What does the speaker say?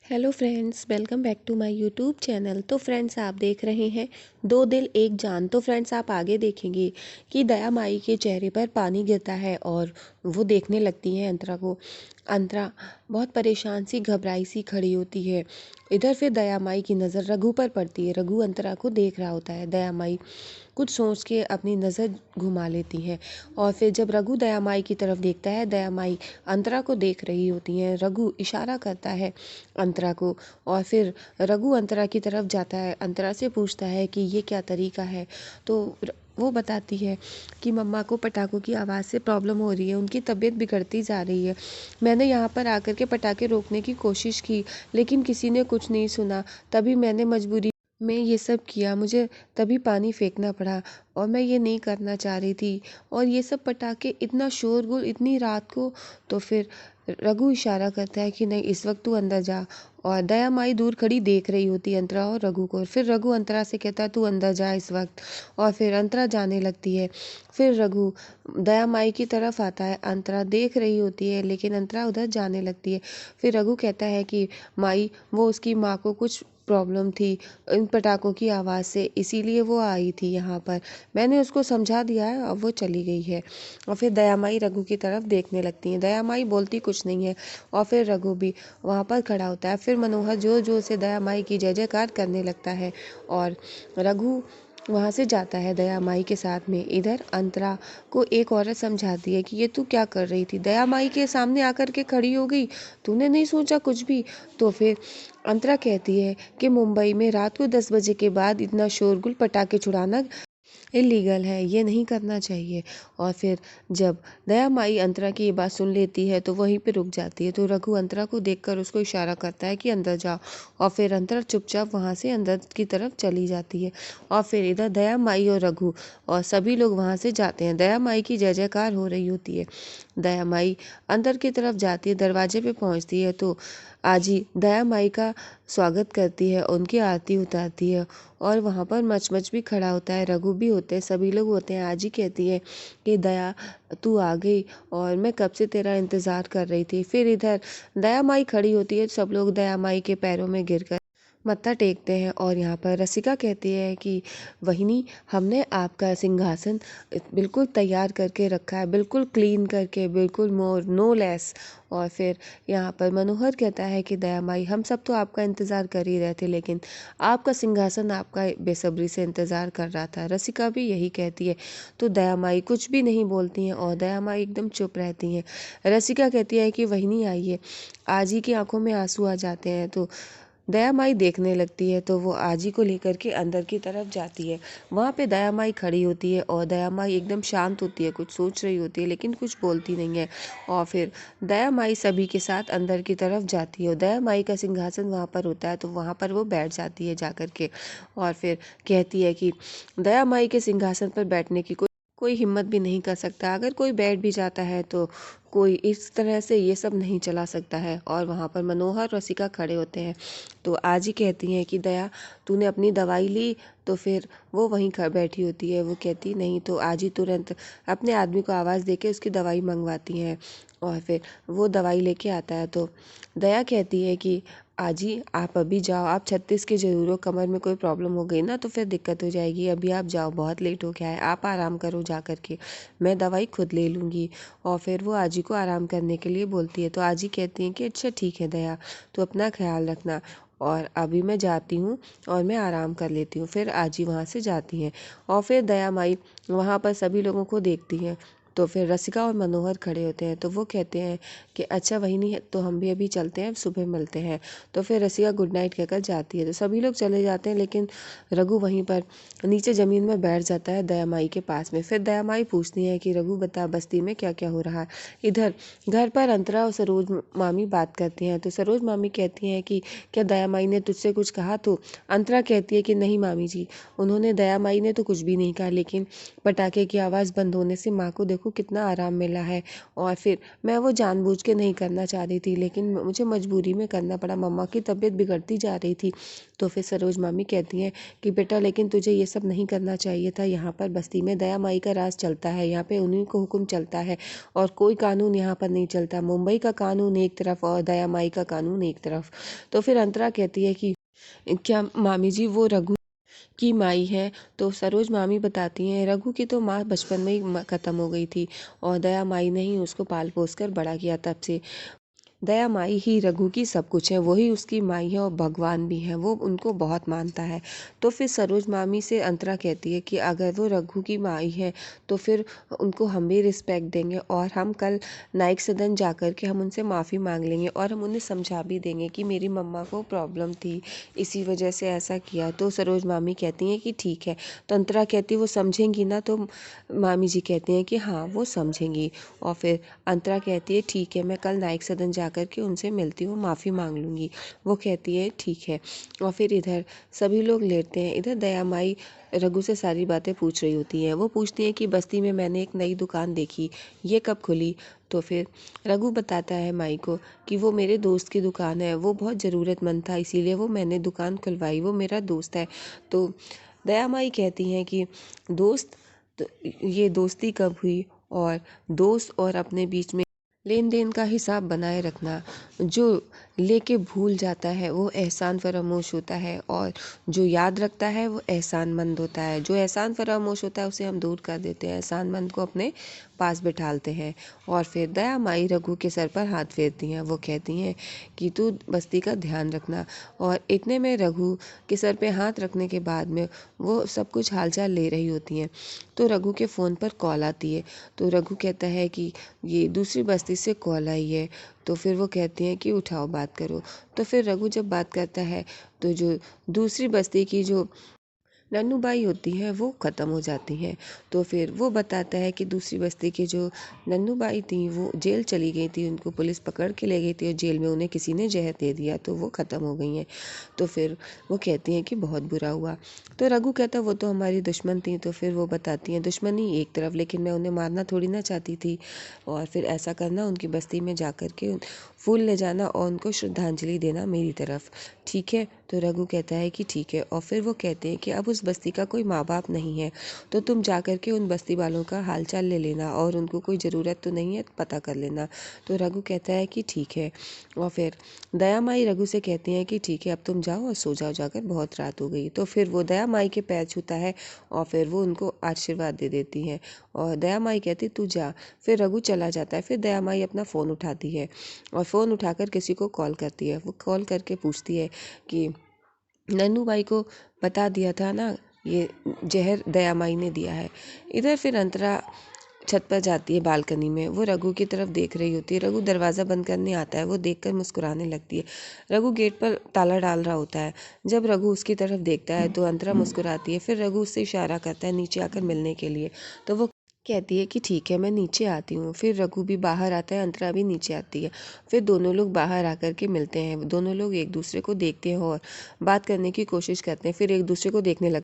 Hello friends, welcome back to my YouTube channel. तो friends, आप देख रहे हैं दो दिल एक जान। तो फ्रेंड्स, आप आगे देखेंगे कि दया माई के चेहरे पर पानी गिरता है और वो देखने लगती है अंतरा को। अंतरा बहुत परेशान सी, घबराई सी खड़ी होती है। इधर फिर दया माई की नज़र रघु पर पड़ती है। रघु अंतरा को देख रहा होता है। दया माई कुछ सोच के अपनी नज़र घुमा लेती हैं और फिर जब रघु दया माई की तरफ देखता है, दया माई अंतरा को देख रही होती हैं। रघु इशारा करता है अंतरा को और फिर रघु अंतरा की तरफ जाता है। अंतरा से पूछता है कि ये क्या तरीका है। तो वो बताती है कि मम्मा को पटाखों की आवाज़ से प्रॉब्लम हो रही है, उनकी तबीयत बिगड़ती जा रही है। मैंने यहाँ पर आकर के पटाखे रोकने की कोशिश की, लेकिन किसी ने कुछ नहीं सुना। तभी मैंने मजबूरी में ये सब किया, मुझे तभी पानी फेंकना पड़ा और मैं ये नहीं करना चाह रही थी। और ये सब पटाखे, इतना शोरगुल इतनी रात को। तो फिर रघु इशारा करता है कि नहीं, इस वक्त तू अंदर जा। और दया माई दूर खड़ी देख रही होती है अंतरा और रघु को। फिर रघु अंतरा से कहता है तू अंदर जा इस वक्त। और फिर अंतरा जाने लगती है। फिर रघु दया माई की तरफ आता है। अंतरा देख रही होती है लेकिन अंतरा उधर जाने लगती है। फिर रघु कहता है कि माई, वो उसकी माँ को कुछ प्रॉब्लम थी इन पटाखों की आवाज़ से, इसीलिए वो आई थी यहाँ पर। मैंने उसको समझा दिया है, अब वो चली गई है। और फिर दया माई रघु की तरफ देखने लगती हैं। दया माई बोलती कुछ नहीं है और फिर रघु भी वहाँ पर खड़ा होता है। फिर मनोहर जोर जोर से दया माई की जय जयकार करने लगता है और रघु वहाँ से जाता है दया माई के साथ में। इधर अंतरा को एक औरत समझाती है कि ये तू क्या कर रही थी, दया माई के सामने आकर के खड़ी हो गई, तूने नहीं सोचा कुछ भी। तो फिर अंतरा कहती है कि मुंबई में रात को 10 बजे के बाद इतना शोरगुल, पटाखे छुड़ाना इलीगल है, ये नहीं करना चाहिए। और फिर जब दया माई अंतरा की ये बात सुन लेती है तो वहीं पे रुक जाती है। तो रघु अंतरा को देखकर उसको इशारा करता है कि अंदर जाओ और फिर अंतरा चुपचाप वहाँ से अंदर की तरफ चली जाती है। और फिर इधर दया माई और रघु और सभी लोग वहाँ से जाते हैं। दया माई की जय जयकार हो रही होती है। दया माई अंदर की तरफ जाती है, दरवाजे पे पहुँचती है तो आजी दया माई का स्वागत करती है, उनकी आरती उतारती है। और वहाँ पर मच भी खड़ा होता है, रघु भी होते हैं, सभी लोग होते हैं। आजी कहती है कि दया, तू आ गई और मैं कब से तेरा इंतज़ार कर रही थी। फिर इधर दया माई खड़ी होती है, सब लोग दया माई के पैरों में गिरकर मत्था टेकते हैं। और यहाँ पर रसिका कहती है कि वहिनी, हमने आपका सिंहासन बिल्कुल तैयार करके रखा है, बिल्कुल क्लीन करके, बिल्कुल मोर नो लेस। और फिर यहाँ पर मनोहर कहता है कि दया माई, हम सब तो आपका इंतज़ार कर ही रहे थे, लेकिन आपका सिंहासन आपका बेसब्री से इंतज़ार कर रहा था। रसिका भी यही कहती है। तो दया माई कुछ भी नहीं बोलती हैं और दया माई एकदम चुप रहती हैं। रसिका कहती है कि वहिनी आइए। आजी की आंखों में आंसू आ जाते हैं तो दया माई देखने लगती है। तो वो आजी को लेकर के अंदर की तरफ जाती है। वहाँ पे दया माई खड़ी होती है और दया माई एकदम शांत होती है, कुछ सोच रही होती है लेकिन कुछ बोलती नहीं है। और फिर दया माई सभी के साथ अंदर की तरफ जाती है और दया माई का सिंहासन वहाँ पर होता है तो वहाँ पर वो बैठ जाती है जाकर के। और फिर कहती है कि दया माई के सिंहासन पर बैठने की कोई हिम्मत भी नहीं कर सकता, अगर कोई बैठ भी जाता है तो कोई इस तरह से ये सब नहीं चला सकता है। और वहाँ पर मनोहर रसिका खड़े होते हैं। तो आज ही कहती हैं कि दया, तूने अपनी दवाई ली। तो फिर वो वहीं बैठी होती है, वो कहती नहीं। तो आज ही तुरंत अपने आदमी को आवाज़ देके उसकी दवाई मंगवाती हैं और फिर वो दवाई लेके आता है। तो दया कहती है कि आजी, आप अभी जाओ, आप 36 के ज़रूर हो, कमर में कोई प्रॉब्लम हो गई ना तो फिर दिक्कत हो जाएगी। अभी आप जाओ, बहुत लेट हो गया है, आप आराम करो जा कर के, मैं दवाई खुद ले लूँगी। और फिर वो आजी को आराम करने के लिए बोलती है। तो आजी कहती हैं कि अच्छा ठीक है दया, तो अपना ख्याल रखना और अभी मैं जाती हूँ और मैं आराम कर लेती हूँ। फिर आजी वहाँ से जाती हैं और फिर दया माई वहाँ पर सभी लोगों को देखती हैं। तो फिर रसिका और मनोहर खड़े होते हैं तो वो कहते हैं कि अच्छा वही नहीं है तो हम भी अभी चलते हैं, सुबह मिलते हैं। तो फिर रसिका गुड नाइट कहकर जाती है तो सभी लोग चले जाते हैं, लेकिन रघु वहीं पर नीचे ज़मीन में बैठ जाता है दया माई के पास में। फिर दया माई पूछती है कि रघु बता, बस्ती में क्या क्या हो रहा है। इधर घर पर अंतरा और सरोज मामी बात करती हैं तो सरोज मामी कहती हैं कि क्या दया माई ने तुझसे कुछ कहा। तो अंतरा कहती है कि नहीं मामी जी, उन्होंने, दया माई ने तो कुछ भी नहीं कहा, लेकिन पटाखे की आवाज़ बंद होने से माँ को देखो देखो कितना आराम मिला है। और फिर मैं वो जानबूझ के नहीं करना चाह रही थी, लेकिन मुझे मजबूरी में करना पड़ा, मम्मा की तबीयत बिगड़ती जा रही थी। तो फिर सरोज मामी कहती हैं कि बेटा लेकिन तुझे ये सब नहीं करना चाहिए था। यहाँ पर बस्ती में दया माई का राज चलता है, यहाँ पे उन्हीं को हुक्म चलता है और कोई कानून यहाँ पर नहीं चलता। मुंबई का कानून एक तरफ और दया माई का कानून एक तरफ। तो फिर अंतरा कहती है कि क्या मामी जी वो रघु की माई है? तो सरोज मामी बताती हैं रघु की तो माँ बचपन में ही खत्म हो गई थी और दया माई ने ही उसको पाल पोस कर बड़ा किया। तब से दया माई ही रघु की सब कुछ है, वही उसकी माई है और भगवान भी है, वो उनको बहुत मानता है। तो फिर सरोज मामी से अंतरा कहती है कि अगर वो रघु की माई है तो फिर उनको हम भी रिस्पेक्ट देंगे और हम कल नाइक सदन जा कर के हम उनसे माफ़ी मांग लेंगे और हम उन्हें समझा भी देंगे कि मेरी मम्मा को प्रॉब्लम थी, इसी वजह से ऐसा किया। तो सरोज मामी कहती हैं कि ठीक है। तो अंतरा कहती है वो समझेंगी ना? तो मामी जी कहती हैं कि हाँ वो समझेंगी। और फिर अंतरा कहती है ठीक है, मैं कल नाइक सदन जा कर के उनसे मिलती हूँ, माफ़ी मांग लूँगी। वो कहती है ठीक है। और फिर इधर सभी लोग लेटते हैं। इधर दया माई रघु से सारी बातें पूछ रही होती हैं। वो पूछती हैं कि बस्ती में मैंने एक नई दुकान देखी, ये कब खुली? तो फिर रघु बताता है माई को कि वो मेरे दोस्त की दुकान है, वो बहुत ज़रूरतमंद था इसीलिए वो मैंने दुकान खुलवाई, वो मेरा दोस्त है। तो दया माई कहती हैं कि दोस्त, तो ये दोस्ती कब हुई? और दोस्त और अपने बीच में लेन देन का हिसाब बनाए रखना। जो लेके भूल जाता है वो एहसान फरामोश होता है और जो याद रखता है वो एहसानमंद होता है। जो एहसान फरामोश होता है उसे हम दूर कर देते हैं, एहसानमंद को अपने पास बिठालते हैं। और फिर दया माई रघु के सर पर हाथ फेरती हैं। वो कहती हैं कि तू बस्ती का ध्यान रखना। और इतने में रघु के सर पे हाथ रखने के बाद में वो सब कुछ हालचाल ले रही होती हैं। तो रघु के फ़ोन पर कॉल आती है। तो रघु कहता है कि ये दूसरी बस्ती से कॉल आई है। तो फिर वो कहती हैं कि उठाओ बात करो। तो फिर रघु जब बात करता है तो जो दूसरी बस्ती की जो नन्नूबाई होती हैं वो ख़त्म हो जाती हैं। तो फिर वो बताता है कि दूसरी बस्ती की जो नन्नूबाई थी वो जेल चली गई थी, उनको पुलिस पकड़ के ले गई थी और जेल में उन्हें किसी ने जहर दे दिया तो वो ख़त्म हो गई हैं। तो फिर वो कहती हैं कि बहुत बुरा हुआ। तो रघु कहता वो तो हमारी दुश्मन थी। तो फिर वो बताती हैं दुश्मनी एक तरफ, लेकिन मैं उन्हें मारना थोड़ी ना चाहती थी। और फिर ऐसा करना, उनकी बस्ती में जा कर के फूल ले जाना और उनको श्रद्धांजलि देना मेरी तरफ, ठीक है? तो रघु कहता है कि ठीक है। और फिर वो कहते हैं कि अब उस बस्ती का कोई माँ बाप नहीं है, तो तुम जा कर के उन बस्ती वालों का हालचाल ले लेना और उनको कोई ज़रूरत तो नहीं है पता कर लेना। तो रघु कहता है कि ठीक है। और फिर दया माई रघु से कहती हैं कि ठीक है अब तुम जाओ और सो जाओ जाकर, बहुत रात हो गई। तो फिर वो दया माई के पैर छूता है और फिर वो उनको आशीर्वाद दे देती हैं और दया माई कहती तू जा। फिर रघु चला जाता है। फिर दया माई अपना फ़ोन उठाती है और फ़ोन उठाकर किसी को कॉल करती है। वो कॉल करके पूछती है कि नन्नू बाई को बता दिया था ना, ये जहर दया माई ने दिया है। इधर फिर अंतरा छत पर जाती है बालकनी में, वो रघु की तरफ देख रही होती है। रघु दरवाज़ा बंद करने आता है, वो देखकर मुस्कुराने लगती है। रघु गेट पर ताला डाल रहा होता है। जब रघु उसकी तरफ देखता है तो अंतरा मुस्कुराती है। फिर रघु उससे इशारा करता है नीचे आकर मिलने के लिए। तो वो कहती है कि ठीक है मैं नीचे आती हूँ। फिर रघु भी बाहर आता है, अंतरा भी नीचे आती है। फिर दोनों लोग बाहर आकर के मिलते हैं। दोनों लोग एक दूसरे को देखते हैं और बात करने की कोशिश करते हैं। फिर एक दूसरे को देखने लगते हैं।